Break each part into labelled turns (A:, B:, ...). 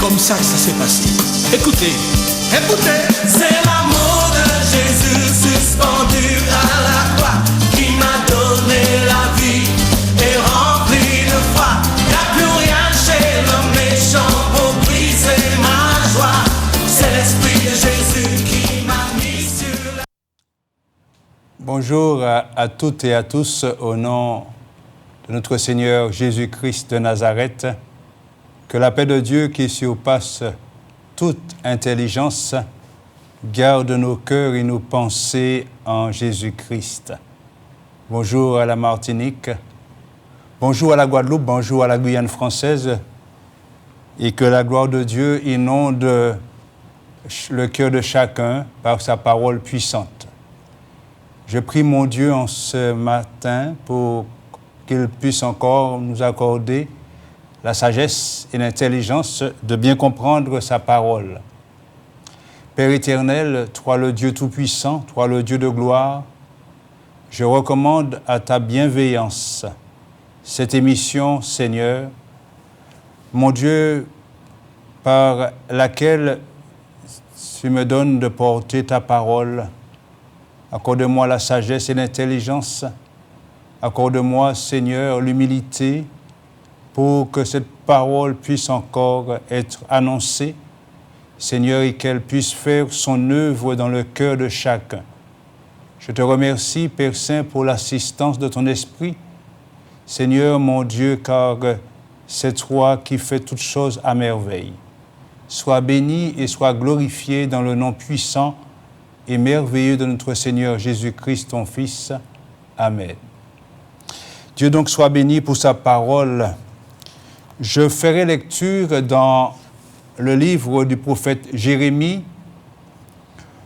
A: comme ça que ça s'est passé. Écoutez, écoutez.
B: C'est l'amour de Jésus suspendu à la croix qui m'a donné la vie et rempli de foi. Y'a plus rien chez le méchant pour briser ma joie. C'est l'esprit de Jésus qui m'a mis sur la...
C: Bonjour à toutes et à tous, au nom de notre Seigneur Jésus-Christ de Nazareth. Que la paix de Dieu qui surpasse toute intelligence garde nos cœurs et nos pensées en Jésus-Christ. Bonjour à la Martinique, bonjour à la Guadeloupe, bonjour à la Guyane française, et que la gloire de Dieu inonde le cœur de chacun par sa parole puissante. Je prie mon Dieu en ce matin pour qu'il puisse encore nous accorder la sagesse et l'intelligence de bien comprendre sa parole. Père éternel, toi le Dieu tout-puissant, toi le Dieu de gloire, je recommande à ta bienveillance cette émission, Seigneur, mon Dieu, par laquelle tu me donnes de porter ta parole. Accorde-moi la sagesse et l'intelligence. Accorde-moi, Seigneur, l'humilité pour que cette parole puisse encore être annoncée, Seigneur, et qu'elle puisse faire son œuvre dans le cœur de chacun. Je te remercie, Père Saint, pour l'assistance de ton Esprit. Seigneur, mon Dieu, car c'est toi qui fais toutes choses à merveille. Sois béni et sois glorifié dans le nom puissant et merveilleux de notre Seigneur Jésus-Christ, ton Fils. Amen. Dieu donc soit béni pour sa parole. Je ferai lecture dans le livre du prophète Jérémie,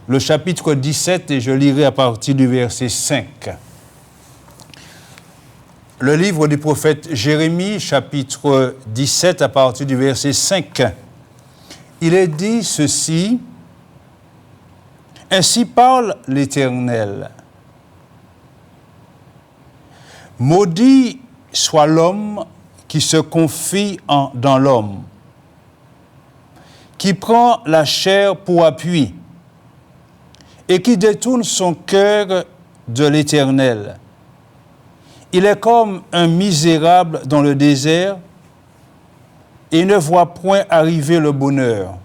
C: le chapitre 17, et je lirai à partir du verset 5. Le livre du prophète Jérémie, chapitre 17, à partir du verset 5. Il est dit ceci: « Ainsi parle l'Éternel. Maudit soit l'homme qui se confie dans l'homme, qui prend la chair pour appui et qui détourne son cœur de l'Éternel. Il est comme un misérable dans le désert et ne voit point arriver le bonheur.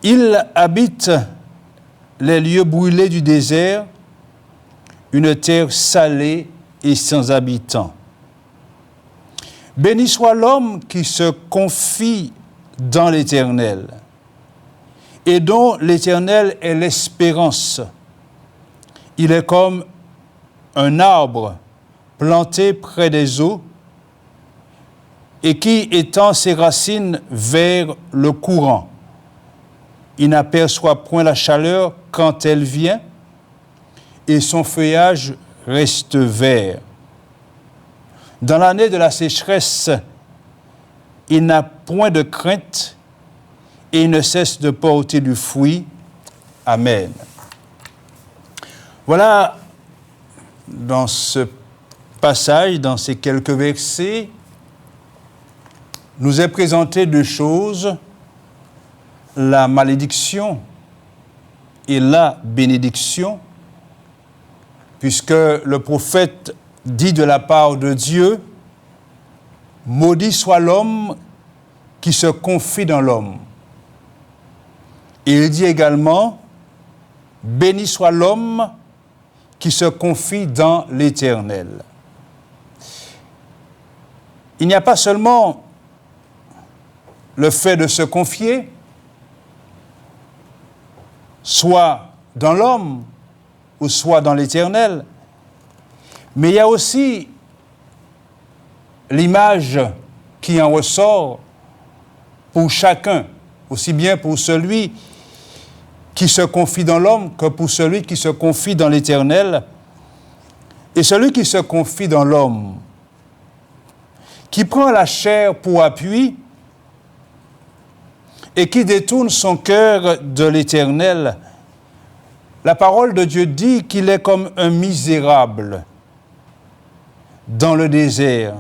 C: Il habite les lieux brûlés du désert, une terre salée et sans habitants. Béni soit l'homme qui se confie dans l'Éternel et dont l'Éternel est l'espérance. Il est comme un arbre planté près des eaux et qui étend ses racines vers le courant. Il n'aperçoit point la chaleur quand elle vient et son feuillage reste vert. Dans l'année de la sécheresse, il n'a point de crainte et il ne cesse de porter du fruit. Amen. Voilà, dans ce passage, dans ces quelques versets, nous est présenté deux choses: la malédiction et la bénédiction, puisque le prophète dit de la part de Dieu: « Maudit soit l'homme qui se confie dans l'homme. » Et il dit également: « Béni soit l'homme qui se confie dans l'Éternel. » Il n'y a pas seulement le fait de se confier, soit dans l'homme ou soit dans l'Éternel, mais il y a aussi l'image qui en ressort pour chacun, aussi bien pour celui qui se confie dans l'homme que pour celui qui se confie dans l'Éternel. Et celui qui se confie dans l'homme, qui prend la chair pour appui et qui détourne son cœur de l'Éternel, la parole de Dieu dit qu'il est comme un misérable dans le désert.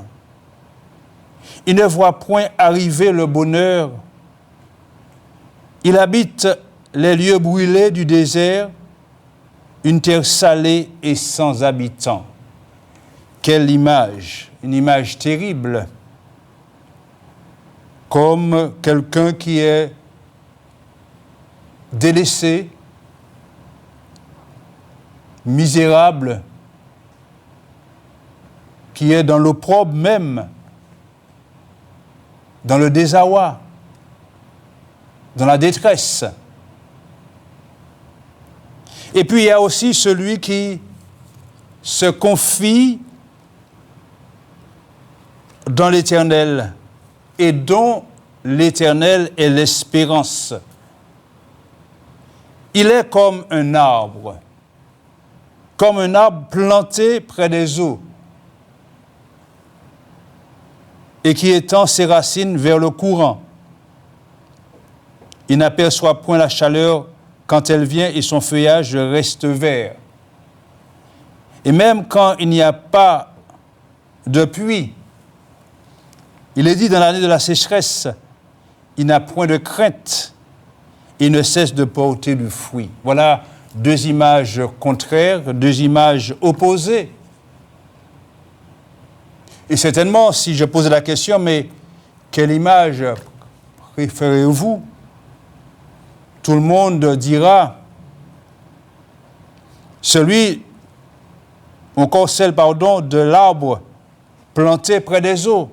C: Il ne voit point arriver le bonheur. Il habite les lieux brûlés du désert, une terre salée et sans habitants. Quelle image, une image terrible, comme quelqu'un qui est délaissé, misérable, qui est dans l'opprobre même, dans le désarroi, dans la détresse. Et puis il y a aussi celui qui se confie dans l'Éternel et dont l'Éternel est l'espérance. Il est comme un arbre planté près des eaux et qui étend ses racines vers le courant. Il n'aperçoit point la chaleur quand elle vient et son feuillage reste vert. Et même quand il n'y a pas de pluie, il est dit dans l'année de la sécheresse, il n'a point de crainte, il ne cesse de porter du fruit. Voilà deux images contraires, deux images opposées. Et certainement, si je posais la question, mais quelle image préférez-vous? Tout le monde dira celle, de l'arbre planté près des eaux,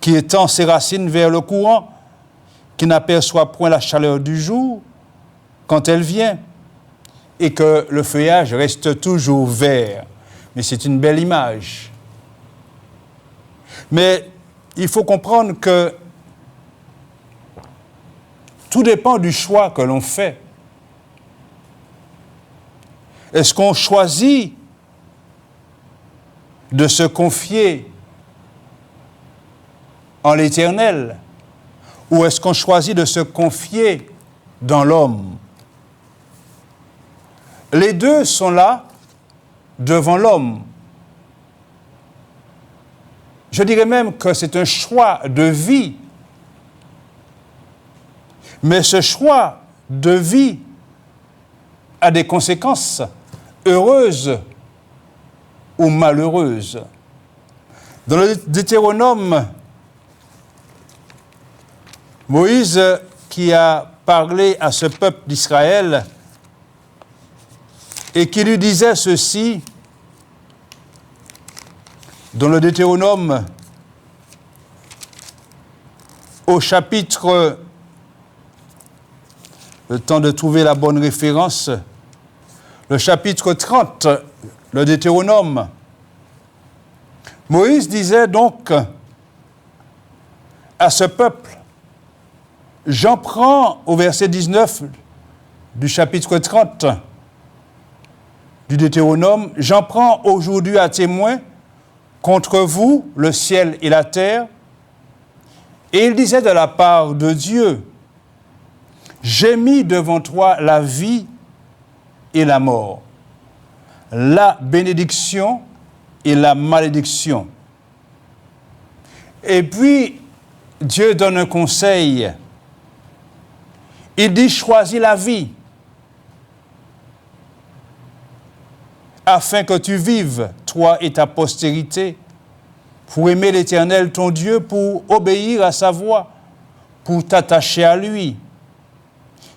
C: qui étend ses racines vers le courant, qui n'aperçoit point la chaleur du jour quand elle vient, et que le feuillage reste toujours vert. Mais c'est une belle image. Mais il faut comprendre que tout dépend du choix que l'on fait. Est-ce qu'on choisit de se confier en l'Éternel ou est-ce qu'on choisit de se confier dans l'homme? Les deux sont là devant l'homme. Je dirais même que c'est un choix de vie. Mais ce choix de vie a des conséquences heureuses ou malheureuses. Dans le Deutéronome, Moïse, qui a parlé à ce peuple d'Israël et qui lui disait ceci, dans le Deutéronome, au chapitre, le temps de trouver la bonne référence, le chapitre 30, le Deutéronome, Moïse disait donc à ce peuple, j'en prends au verset 19 du chapitre 30 du Deutéronome, j'en prends aujourd'hui à témoin contre vous, le ciel et la terre. Et il disait de la part de Dieu, j'ai mis devant toi la vie et la mort, la bénédiction et la malédiction. Et puis, Dieu donne un conseil. Il dit, choisis la vie, afin que tu vives, toi et ta postérité, pour aimer l'Éternel ton Dieu, pour obéir à sa voix, pour t'attacher à lui.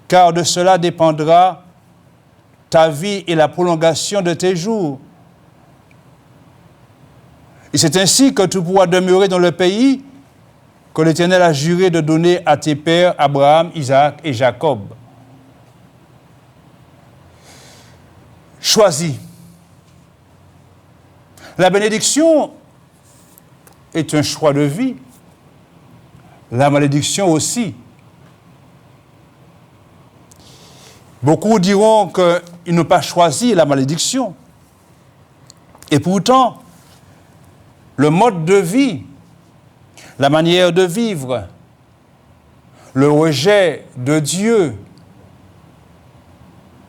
C: Car de cela dépendra ta vie et la prolongation de tes jours. Et c'est ainsi que tu pourras demeurer dans le pays que l'Éternel a juré de donner à tes pères, Abraham, Isaac et Jacob. Choisis. La bénédiction est un choix de vie. La malédiction aussi. Beaucoup diront qu'ils n'ont pas choisi la malédiction. Et pourtant, le mode de vie, la manière de vivre, le rejet de Dieu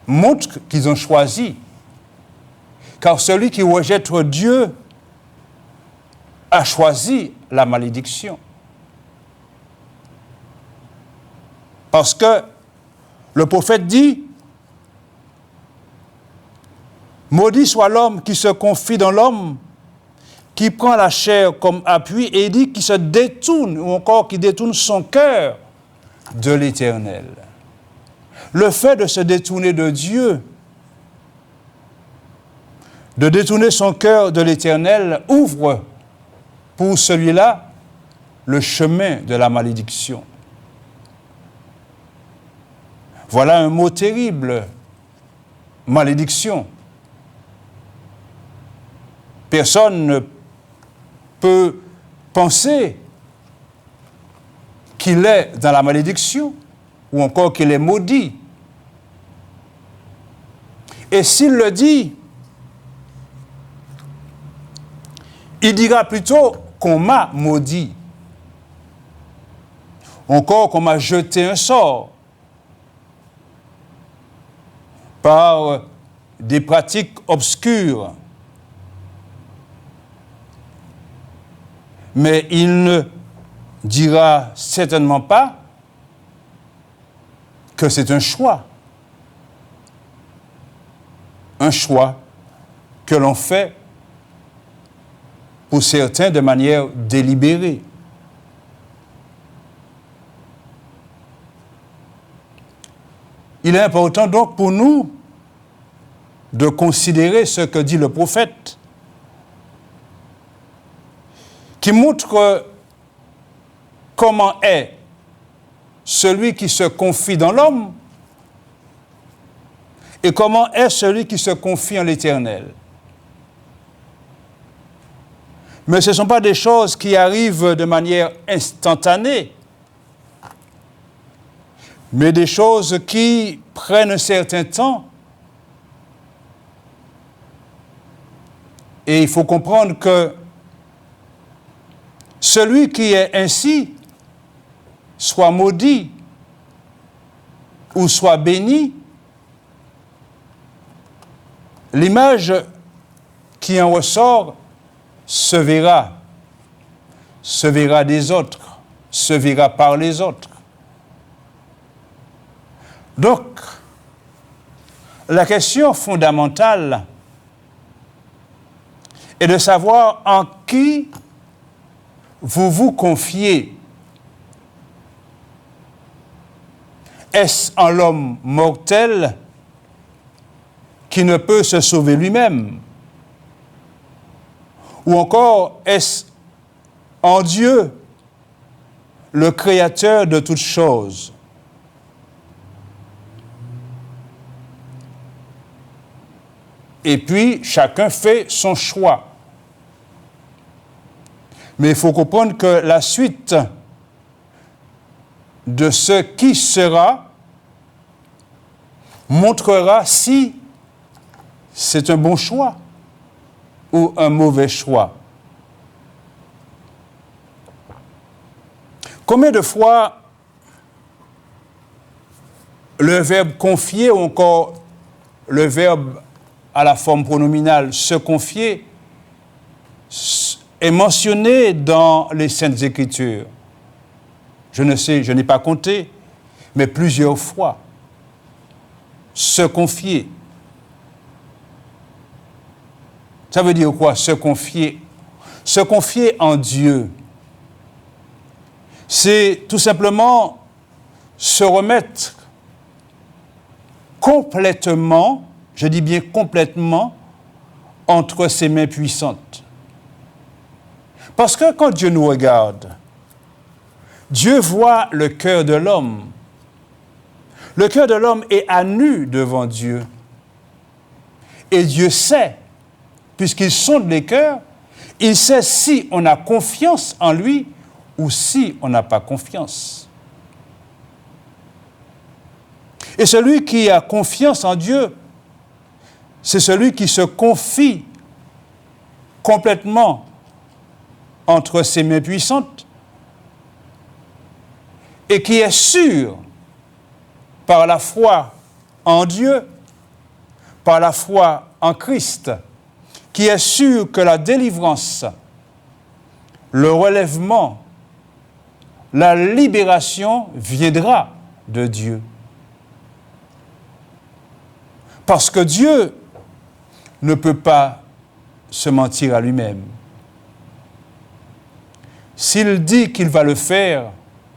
C: montrent qu'ils ont choisi. Car celui qui rejette Dieu a choisi la malédiction. Parce que le prophète dit, maudit soit l'homme qui se confie dans l'homme, qui prend la chair comme appui, et il dit qu'il se détourne, ou encore qui détourne son cœur de l'Éternel. Le fait de se détourner de Dieu, de détourner son cœur de l'Éternel, ouvre pour celui-là le chemin de la malédiction. Voilà un mot terrible, malédiction. Personne ne peut penser qu'il est dans la malédiction ou encore qu'il est maudit. Et s'il le dit, il dira plutôt qu'on m'a maudit, encore qu'on m'a jeté un sort par des pratiques obscures. Mais il ne dira certainement pas que c'est un choix. Un choix que l'on fait pour certains de manière délibérée. Il est important donc pour nous de considérer ce que dit le prophète, qui montre comment est celui qui se confie dans l'homme et comment est celui qui se confie en l'Éternel. Mais ce ne sont pas des choses qui arrivent de manière instantanée, mais des choses qui prennent un certain temps. Et il faut comprendre que celui qui est ainsi, soit maudit ou soit béni, l'image qui en ressort se verra des autres, se verra par les autres. Donc, la question fondamentale est de savoir en qui vous vous confiez. Est-ce en l'homme mortel qui ne peut se sauver lui-même? Ou encore, est-ce en Dieu, le Créateur de toutes choses? Et puis, chacun fait son choix. Mais il faut comprendre que la suite de ce qui sera montrera si c'est un bon choix ou un mauvais choix. Combien de fois le verbe confier ou encore le verbe à la forme pronominale se confier est mentionné dans les Saintes Écritures? Je ne sais, je n'ai pas compté, mais plusieurs fois. Se confier. Ça veut dire quoi, se confier? Se confier en Dieu. C'est tout simplement se remettre complètement, je dis bien complètement, entre ses mains puissantes. Parce que quand Dieu nous regarde, Dieu voit le cœur de l'homme. Le cœur de l'homme est à nu devant Dieu. Et Dieu sait, puisqu'il sonde les cœurs, il sait si on a confiance en lui ou si on n'a pas confiance. Et celui qui a confiance en Dieu, c'est celui qui se confie complètement entre ses mains puissantes et qui est sûr, par la foi en Dieu, par la foi en Christ, qui est sûr que la délivrance le relèvement, la libération viendra de Dieu. Parce que Dieu ne peut pas se mentir à lui-même. S'il dit qu'il va le faire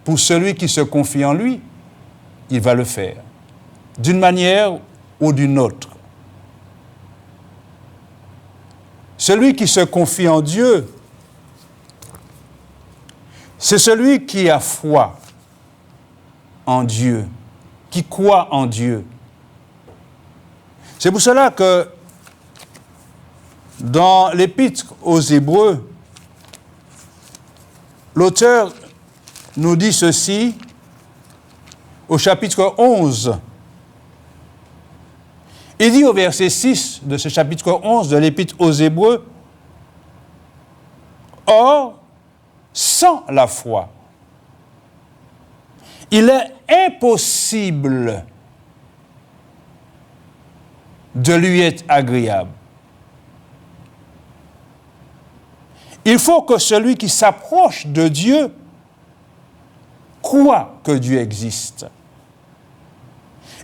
C: pour celui qui se confie en lui, il va le faire, d'une manière ou d'une autre. Celui qui se confie en Dieu, c'est celui qui a foi en Dieu, qui croit en Dieu. C'est pour cela que dans l'Épître aux Hébreux, l'auteur nous dit ceci au chapitre 11. Il dit au verset 6 de ce chapitre 11 de l'Épître aux Hébreux, « Or, sans la foi, il est impossible de lui être agréable. Il faut que celui qui s'approche de Dieu croit que Dieu existe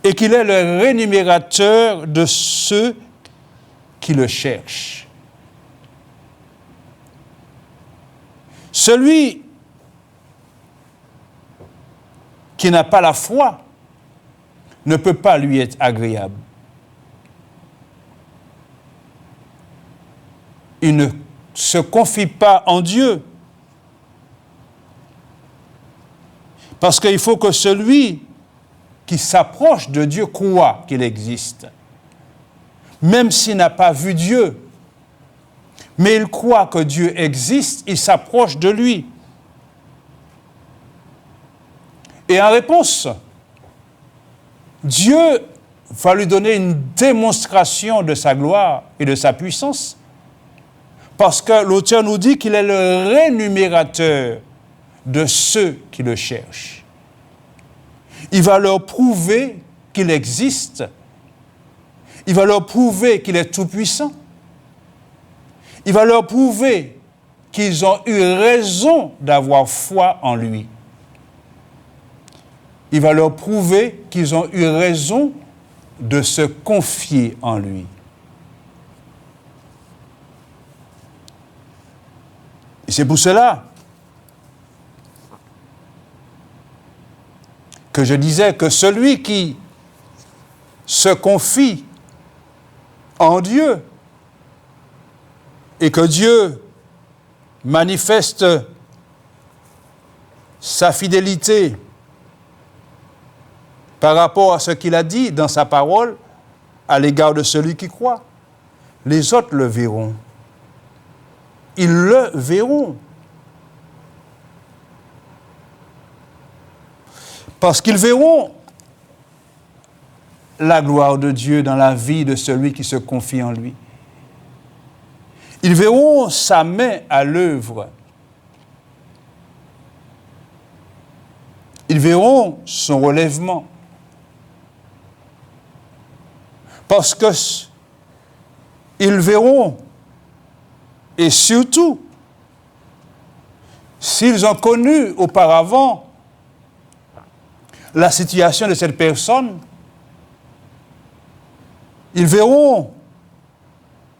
C: et qu'il est le rémunérateur de ceux qui le cherchent. Celui qui n'a pas la foi ne peut pas lui être agréable. Il ne se confie pas en Dieu. Parce qu'il faut que celui qui s'approche de Dieu croit qu'il existe. Même s'il n'a pas vu Dieu, mais il croit que Dieu existe, il s'approche de lui. Et en réponse, Dieu va lui donner une démonstration de sa gloire et de sa puissance, parce que l'auteur nous dit qu'il est le rémunérateur de ceux qui le cherchent. Il va leur prouver qu'il existe. Il va leur prouver qu'il est tout-puissant. Il va leur prouver qu'ils ont eu raison d'avoir foi en lui. Il va leur prouver qu'ils ont eu raison de se confier en lui. Et c'est pour cela que je disais que celui qui se confie en Dieu et que Dieu manifeste sa fidélité par rapport à ce qu'il a dit dans sa parole à l'égard de celui qui croit, les autres le verront. Ils le verront. Parce qu'ils verront la gloire de Dieu dans la vie de celui qui se confie en lui. Ils verront sa main à l'œuvre. Ils verront son relèvement. Parce que ils verront, et surtout, s'ils ont connu auparavant la situation de cette personne, ils verront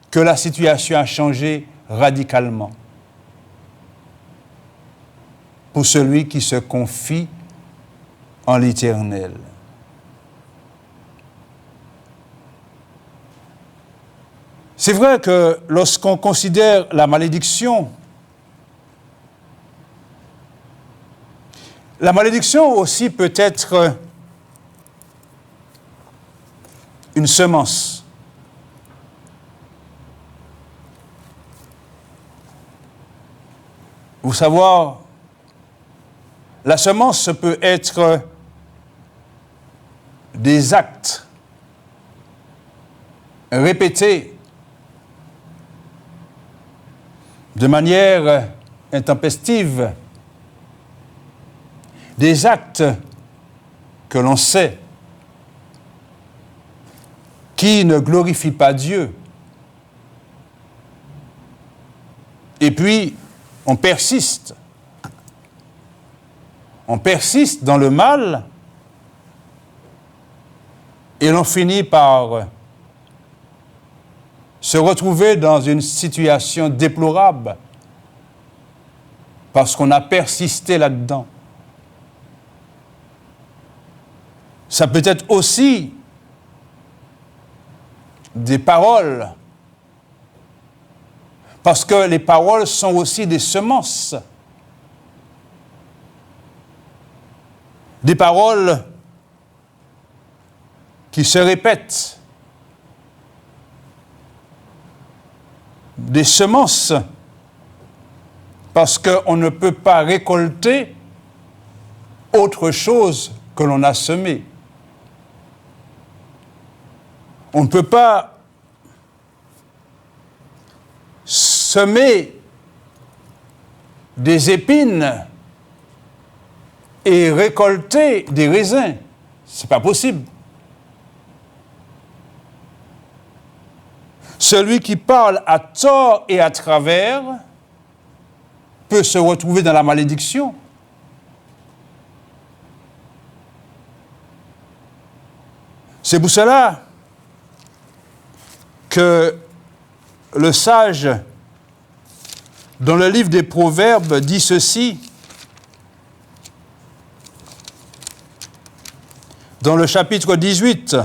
C: que la situation a changé radicalement pour celui qui se confie en l'Éternel. C'est vrai que lorsqu'on considère la malédiction aussi peut être une semence. Vous savez, la semence peut être des actes répétés de manière intempestive, des actes que l'on sait qui ne glorifient pas Dieu. Et puis, on persiste. On persiste dans le mal et l'on finit par se retrouver dans une situation déplorable parce qu'on a persisté là-dedans. Ça peut être aussi des paroles, parce que les paroles sont aussi des semences. Des paroles qui se répètent. Des semences, parce qu'on ne peut pas récolter autre chose que l'on a semé. On ne peut pas semer des épines et récolter des raisins. Ce n'est pas possible. Celui qui parle à tort et à travers peut se retrouver dans la malédiction. C'est pour cela que le sage, dans le livre des Proverbes, dit ceci, dans le chapitre 18,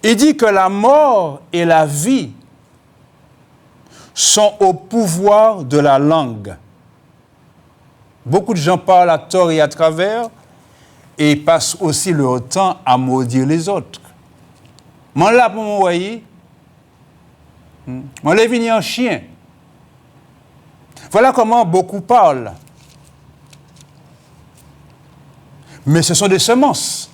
C: il dit que la mort et la vie sont au pouvoir de la langue. Beaucoup de gens parlent à tort et à travers et passent aussi leur temps à maudire les autres. Moi, là, pour m'envoyer, moi, les venir en chien. Voilà comment beaucoup parlent. Mais ce sont des semences.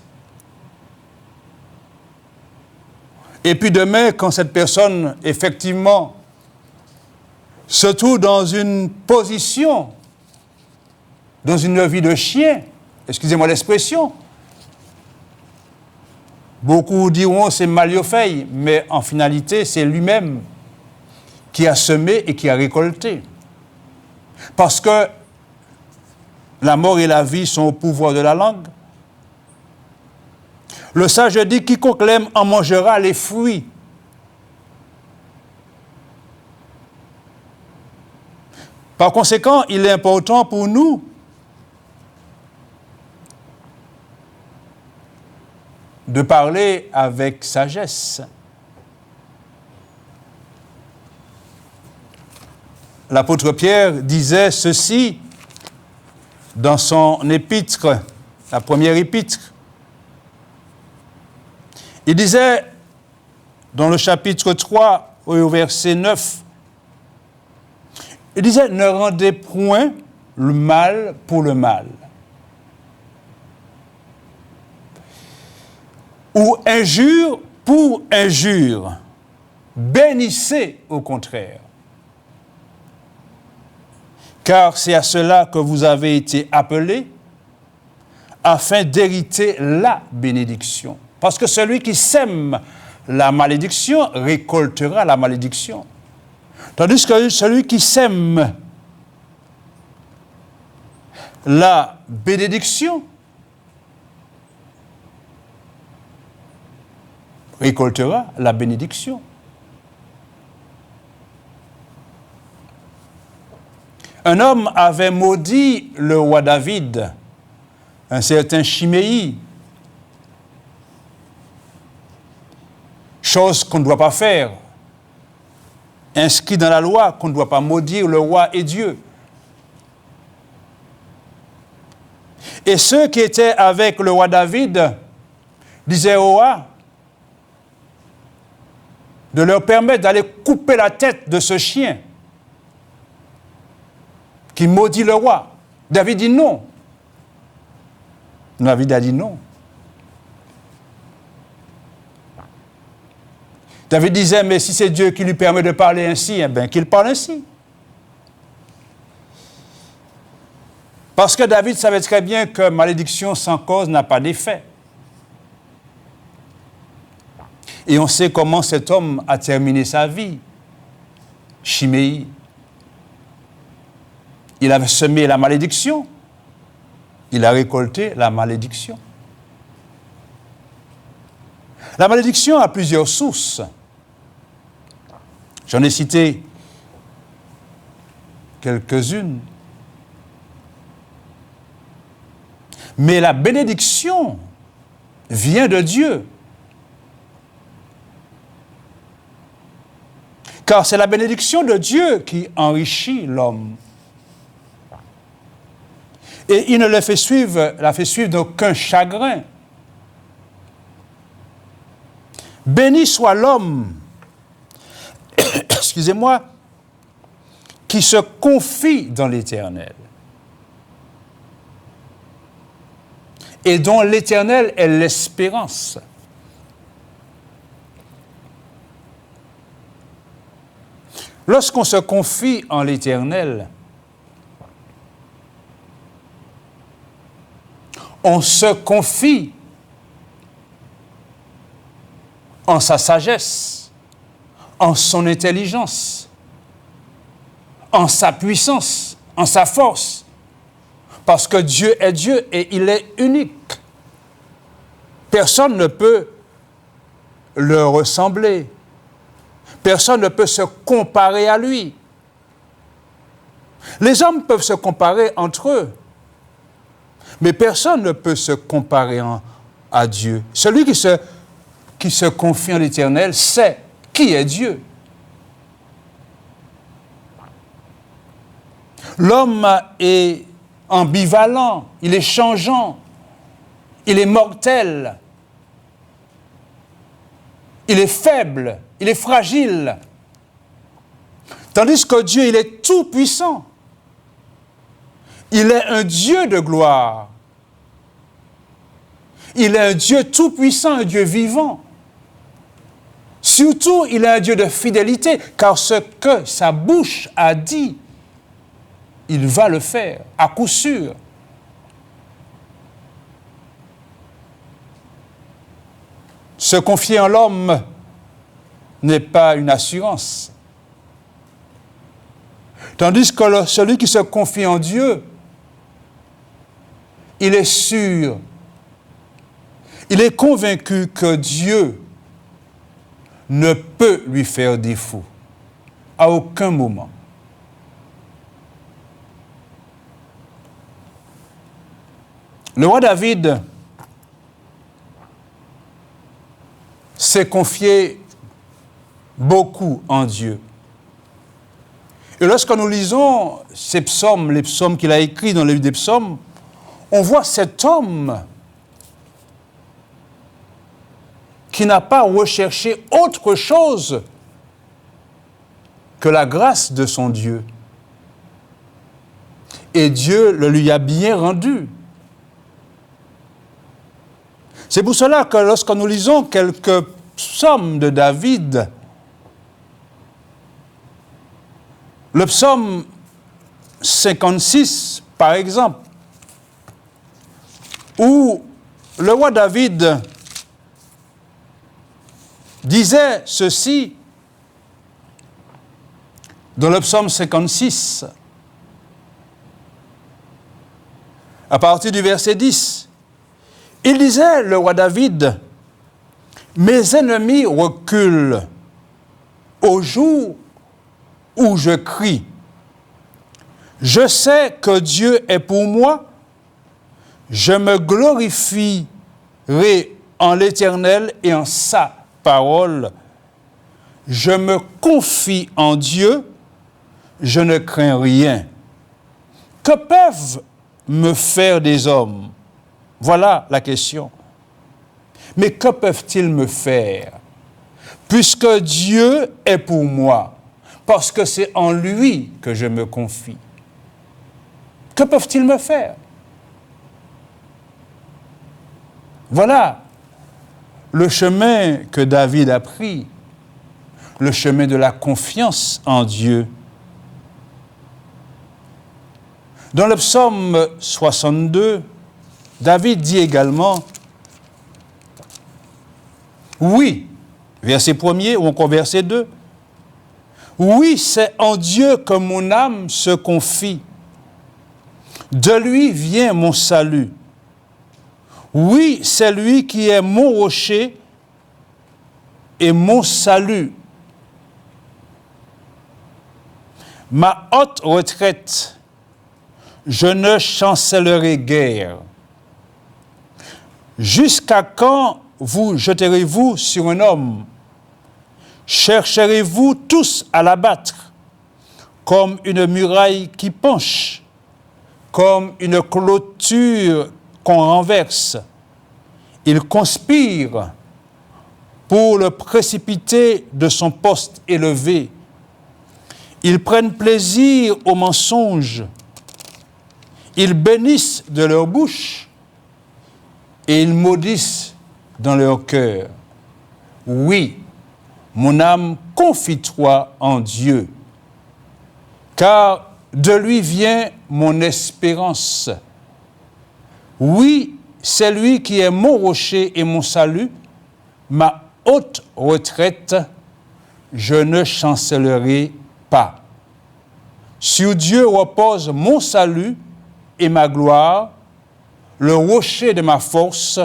C: Et puis demain, quand cette personne, effectivement, se trouve dans une position, dans une vie de chien, excusez-moi l'expression, beaucoup diront c'est Maliophèille, mais en finalité, c'est lui-même qui a semé et qui a récolté. Parce que la mort et la vie sont au pouvoir de la langue. Le sage dit, quiconque l'aime en mangera les fruits. Par conséquent, il est important pour nous de parler avec sagesse. L'apôtre Pierre disait ceci dans son épître, la première épître. Il disait, dans le chapitre 3, au verset 9, il disait, ne rendez point le mal pour le mal. Ou injure pour injure. Bénissez au contraire. Car c'est à cela que vous avez été appelés, afin d'hériter la bénédiction. Parce que celui qui sème la malédiction récoltera la malédiction. Tandis que celui qui sème la bénédiction récoltera la bénédiction. Un homme avait maudit le roi David, un certain Chiméi, chose qu'on ne doit pas faire, inscrit dans la loi qu'on ne doit pas maudire le roi et Dieu. Et ceux qui étaient avec le roi David disaient au roi de leur permettre d'aller couper la tête de ce chien qui maudit le roi. David dit non. David a dit non. David disait, mais si c'est Dieu qui lui permet de parler ainsi, eh bien qu'il parle ainsi. Parce que David savait très bien que malédiction sans cause n'a pas d'effet. Et on sait comment cet homme a terminé sa vie. Chiméi. Il avait semé la malédiction. Il a récolté la malédiction. La malédiction a plusieurs sources. J'en ai cité quelques-unes. Mais la bénédiction vient de Dieu. Car c'est la bénédiction de Dieu qui enrichit l'homme. Et il ne la fait suivre d'aucun chagrin. Béni soit l'homme, excusez-moi, qui se confie dans l'Éternel et dont l'Éternel est l'espérance. Lorsqu'on se confie en l'Éternel, on se confie en sa sagesse, en son intelligence, en sa puissance, en sa force. Parce que Dieu est Dieu et il est unique. Personne ne peut le ressembler. Personne ne peut se comparer à lui. Les hommes peuvent se comparer entre eux, mais personne ne peut se comparer à Dieu. Celui qui se confie en l'Éternel sait qui est Dieu. L'homme est ambivalent, il est changeant, il est mortel, il est faible, il est fragile. Tandis que Dieu, il est tout-puissant. Il est un Dieu de gloire. Il est un Dieu tout-puissant, un Dieu vivant. Surtout, il est un Dieu de fidélité, car ce que sa bouche a dit, il va le faire, à coup sûr. Se confier en l'homme n'est pas une assurance. Tandis que celui qui se confie en Dieu, il est sûr, il est convaincu que Dieu ne peut lui faire défaut à aucun moment. Le roi David s'est confié beaucoup en Dieu. Et lorsque nous lisons ces psaumes, les psaumes qu'il a écrits dans le livre des psaumes, on voit cet homme qui n'a pas recherché autre chose que la grâce de son Dieu. Et Dieu le lui a bien rendu. C'est pour cela que lorsque nous lisons quelques psaumes de David, le psaume 56, par exemple, où le roi David disait ceci dans le psaume 56, à partir du verset 10. Il disait, le roi David, « Mes ennemis reculent au jour où je crie. Je sais que Dieu est pour moi. Je me glorifierai en l'Éternel et en sa parole. Je me confie en Dieu. Je ne crains rien. Que peuvent me faire des hommes? » Voilà la question. Mais que peuvent-ils me faire? Puisque Dieu est pour moi, parce que c'est en lui que je me confie. Que peuvent-ils me faire? Voilà le chemin que David a pris, le chemin de la confiance en Dieu. Dans le psaume 62, David dit également, oui, verset 1er ou encore verset 2, oui, c'est en Dieu que mon âme se confie. De lui vient mon salut. Oui, c'est lui qui est mon rocher et mon salut. Ma haute retraite, je ne chancellerai guère. Jusqu'à quand vous jeterez-vous sur un homme? Chercherez-vous tous à l'abattre, comme une muraille qui penche, comme une clôture qu'on renverse? Il conspire pour le précipiter de son poste élevé. Ils prennent plaisir au mensonge. Ils bénissent de leur bouche et ils maudissent dans leur cœur. Oui, mon âme, confie-toi en Dieu, car de lui vient mon espérance. Oui, c'est lui qui est mon rocher et mon salut, ma haute retraite, je ne chancellerai pas. Sur Dieu repose mon salut et ma gloire, le rocher de ma force,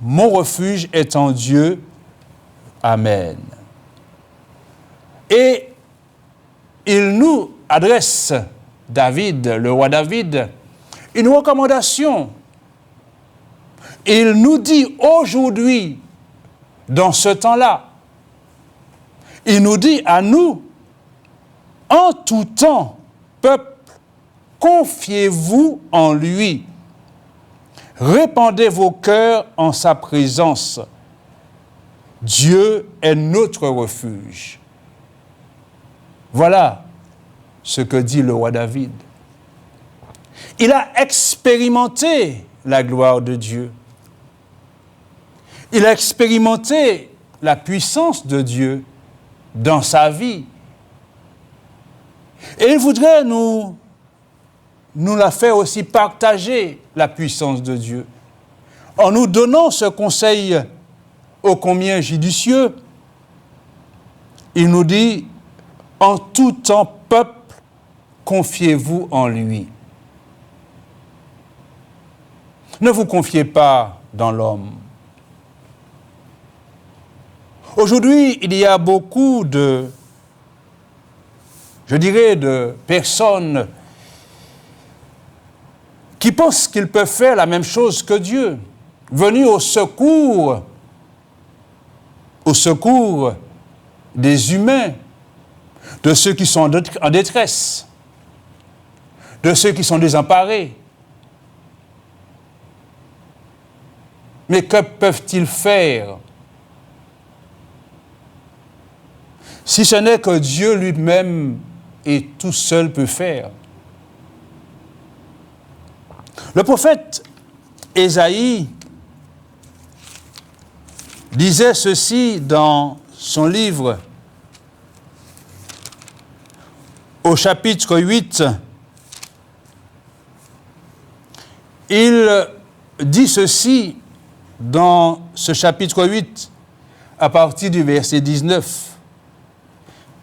C: mon refuge est en Dieu. Amen. Et il nous adresse, David, le roi David, une recommandation. Il nous dit aujourd'hui, dans ce temps-là, il nous dit à nous, en tout temps, peuple, confiez-vous en lui. Répandez vos cœurs en sa présence. Dieu est notre refuge. Voilà ce que dit le roi David. Il a expérimenté la gloire de Dieu. Il a expérimenté la puissance de Dieu dans sa vie. Et il voudrait nous la faire aussi partager, la puissance de Dieu, en nous donnant ce conseil ô combien judicieux. Il nous dit, en tout temps, peuple, confiez-vous en lui. Ne vous confiez pas dans l'homme. Aujourd'hui, il y a beaucoup de personnes qui pensent qu'ils peuvent faire la même chose que Dieu, venir au secours des humains, de ceux qui sont en détresse, de ceux qui sont désemparés. Mais que peuvent-ils faire si ce n'est que Dieu lui-même et tout seul peut faire? Le prophète Ésaïe disait ceci dans son livre, au chapitre 8. Il dit ceci dans ce chapitre 8, à partir du verset 19.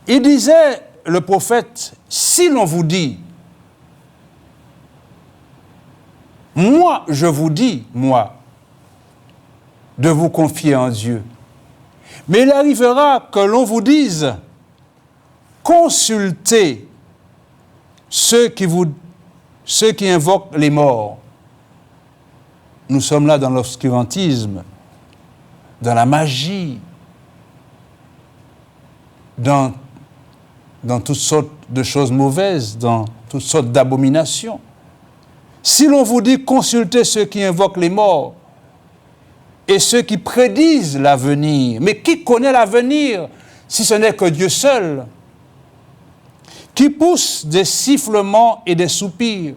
C: Il disait, le prophète, si l'on vous dit, moi, je vous dis, moi, de vous confier en Dieu. Mais il arrivera que l'on vous dise, consultez ceux qui invoquent les morts. Nous sommes là dans l'obscurantisme, dans la magie, dans toutes sortes de choses mauvaises, dans toutes sortes d'abominations. Si l'on vous dit consultez ceux qui invoquent les morts et ceux qui prédisent l'avenir, mais qui connaît l'avenir si ce n'est que Dieu seul, qui pousse des sifflements et des soupirs,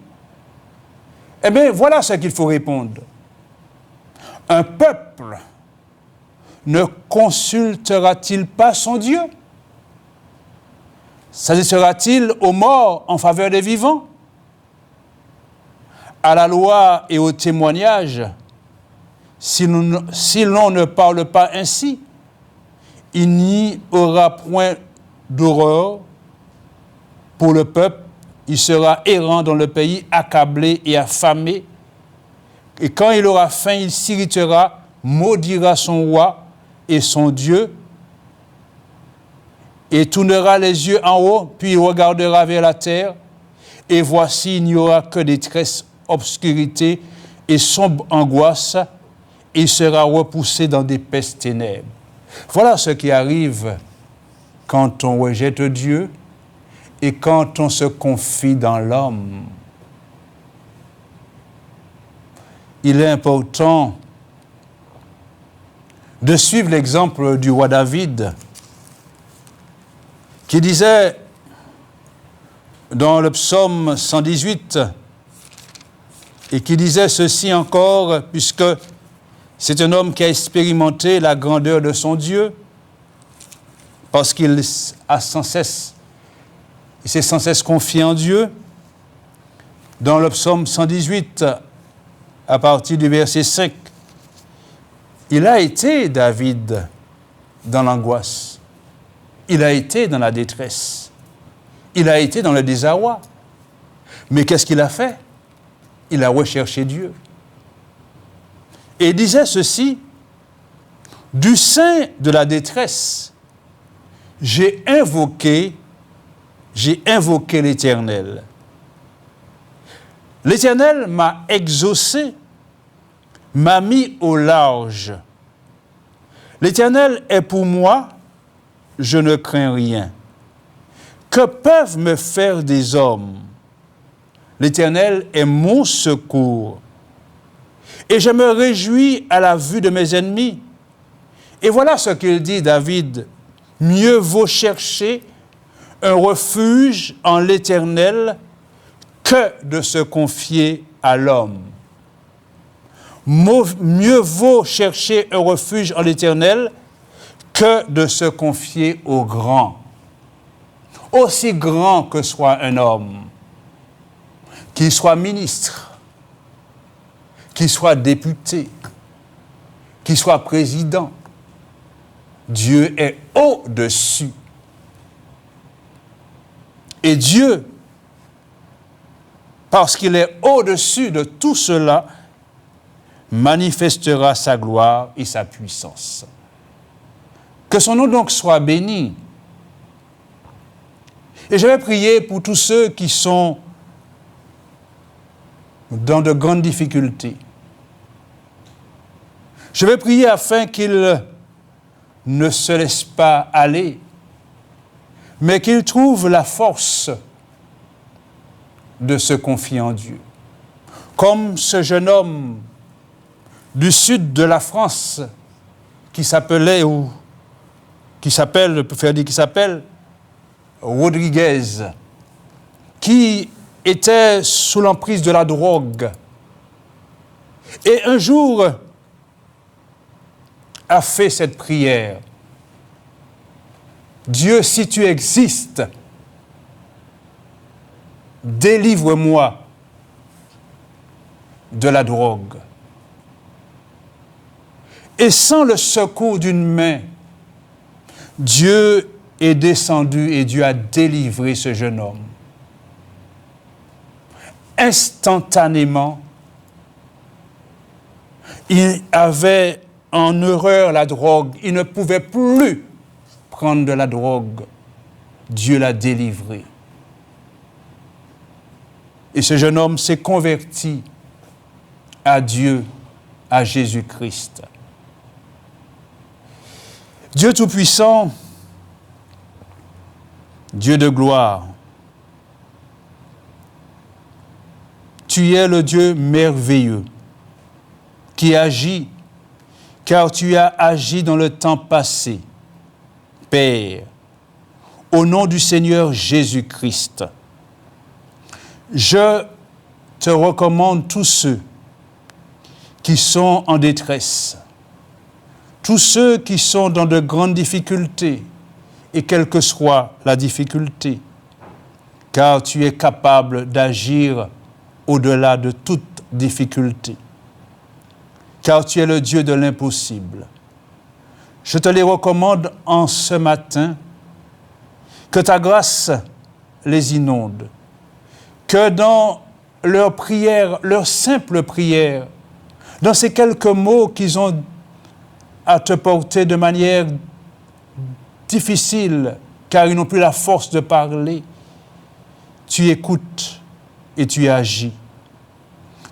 C: eh bien, voilà ce qu'il faut répondre. Un peuple ne consultera-t-il pas son Dieu? S'agissera-t-il aux morts en faveur des vivants? À la loi et au témoignage, si l'on ne parle pas ainsi, il n'y aura point d'horreur pour le peuple il sera errant dans le pays, accablé et affamé. Et quand il aura faim, il s'irritera, maudira son roi et son Dieu, et tournera les yeux en haut, puis il regardera vers la terre, et voici, il n'y aura que détresse, obscurité et sombre angoisse, et il sera repoussé dans d'épaisses ténèbres. Voilà ce qui arrive quand on rejette Dieu et quand on se confie dans l'homme. Il est important de suivre l'exemple du roi David, qui disait dans le psaume 118, et qui disait ceci encore, puisque c'est un homme qui a expérimenté la grandeur de son Dieu, parce qu'il a sans cesse, il s'est sans cesse confié en Dieu. Dans le psaume 118, à partir du verset 5, il a été, David, dans l'angoisse. Il a été dans la détresse. Il a été dans le désarroi. Mais qu'est-ce qu'il a fait? Il a recherché Dieu. Et il disait ceci, « Du sein de la détresse, j'ai invoqué l'Éternel. L'Éternel m'a exaucé, m'a mis au large. L'Éternel est pour moi, je ne crains rien. Que peuvent me faire des hommes? L'Éternel est mon secours. Et je me réjouis à la vue de mes ennemis. » Et voilà ce qu'il dit, David. « Mieux vaut chercher un refuge en l'Éternel que de se confier à l'homme. » Mieux vaut chercher un refuge en l'Éternel que de se confier au grand. Aussi grand que soit un homme, qu'il soit ministre, qu'il soit député, qu'il soit président, Dieu est au-dessus. Et Dieu, parce qu'il est au-dessus de tout cela, manifestera sa gloire et sa puissance. Que son nom donc soit béni. Et je vais prier pour tous ceux qui sont dans de grandes difficultés. Je vais prier afin qu'ils ne se laissent pas aller, mais qu'ils trouvent la force de se confier en Dieu. Comme ce jeune homme du sud de la France qui s'appelle Rodriguez, qui était sous l'emprise de la drogue. Et un jour a fait cette prière. Dieu, si tu existes, délivre-moi de la drogue. Et sans le secours d'une main, Dieu est descendu et Dieu a délivré ce jeune homme. Instantanément, il avait en horreur la drogue. Il ne pouvait plus prendre de la drogue. Dieu l'a délivré. Et ce jeune homme s'est converti à Dieu, à Jésus-Christ. Dieu Tout-Puissant, Dieu de gloire, tu es le Dieu merveilleux qui agit, car tu as agi dans le temps passé. Père, au nom du Seigneur Jésus-Christ, je te recommande tous ceux qui sont en détresse, tous ceux qui sont dans de grandes difficultés, et quelle que soit la difficulté, car tu es capable d'agir au-delà de toute difficulté, car tu es le Dieu de l'impossible. Je te les recommande en ce matin, que ta grâce les inonde, que dans leur prière, leur simple prière, dans ces quelques mots qu'ils ont à te porter de manière difficile, car ils n'ont plus la force de parler, tu écoutes et tu agis.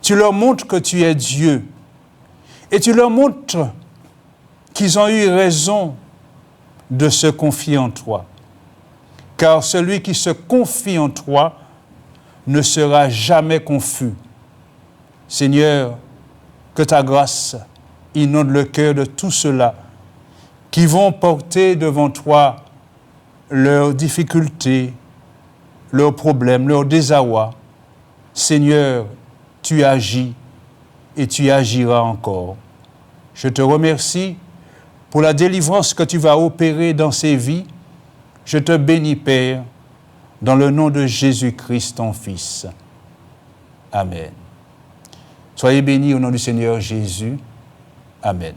C: Tu leur montres que tu es Dieu. Et tu leur montres qu'ils ont eu raison de se confier en toi. Car celui qui se confie en toi ne sera jamais confus. Seigneur, que ta grâce inonde le cœur de tous ceux-là qui vont porter devant toi leurs difficultés, leurs problèmes, leurs désarrois. Seigneur, tu agis et tu agiras encore. Je te remercie pour la délivrance que tu vas opérer dans ces vies. Je te bénis, Père, dans le nom de Jésus-Christ, ton Fils. Amen. Soyez bénis au nom du Seigneur Jésus. Amen.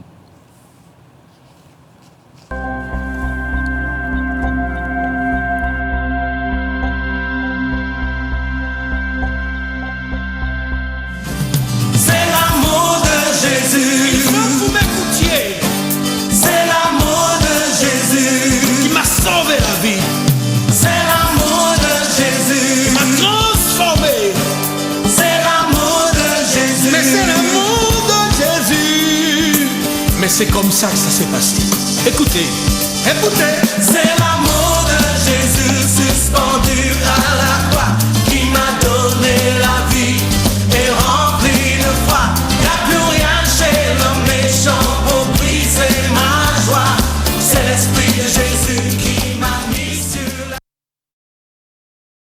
B: C'est l'amour de Jésus.
A: Il faut que vous m'écoutiez.
B: C'est l'amour de Jésus.
A: Qui m'a sauvé la vie.
B: C'est l'amour de Jésus.
A: Qui m'a transformé.
B: C'est l'amour de Jésus.
A: Mais c'est l'amour de Jésus. Mais c'est comme ça que ça s'est passé. Écoutez, écoutez.